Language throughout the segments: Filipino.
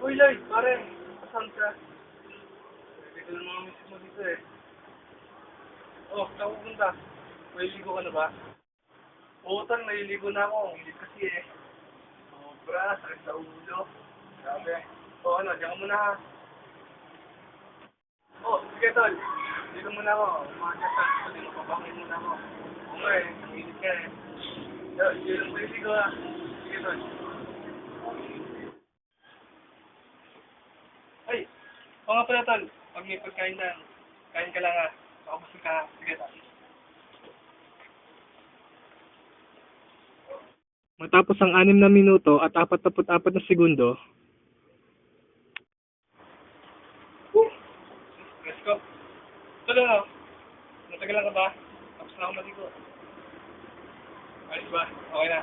Uy, Lloyd, pare. Saan ka? Hindi ko na mga misis mo dito eh. Oh, saan pupunta? Maliligo ka na ba? Oo, tol, maliligo na ako. Ang init kasi eh. Sobra, sakit sa ulo. Grabe. O ano, diyan ka muna ha. Oh, sige tol. Dito muna ako. Umaga sa hindi mapapakit muna ako. Oo nga eh, ang init ka eh. Dito lang maliligo ha. Sige tol. Ay, oo nga pala tol. Pag may pagkain na, kain ka lang ha. Pakabusog ka ha. Sige tol. Matapos ang 6 na minuto at 44 na segundo, let's go. Ito lang ako. Natagalan ka ba? Tapos na ako maligo. Ayos ba? Okay na.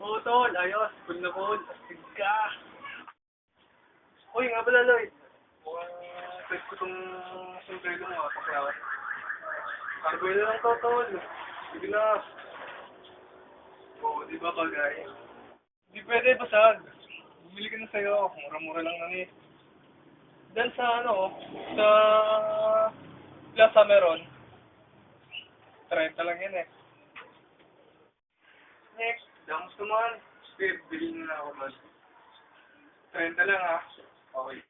Oo, tol. Ayos. Full na full. Astig ka. Uy, nga pala, Lloyd. Mukhang test ko tong sombrero mo. Pakiawat. Carboy na lang to, tol. Sige na. Oo, di ba bagay? Di pwede, basag. Bumili ka na sa'yo. Mura-mura lang na eh. Diyan sa ano, sa Plaza Meron. 30 lang yan eh. Next, damos naman. Steve, bilhin na ako man. 30 lang ah. Okay.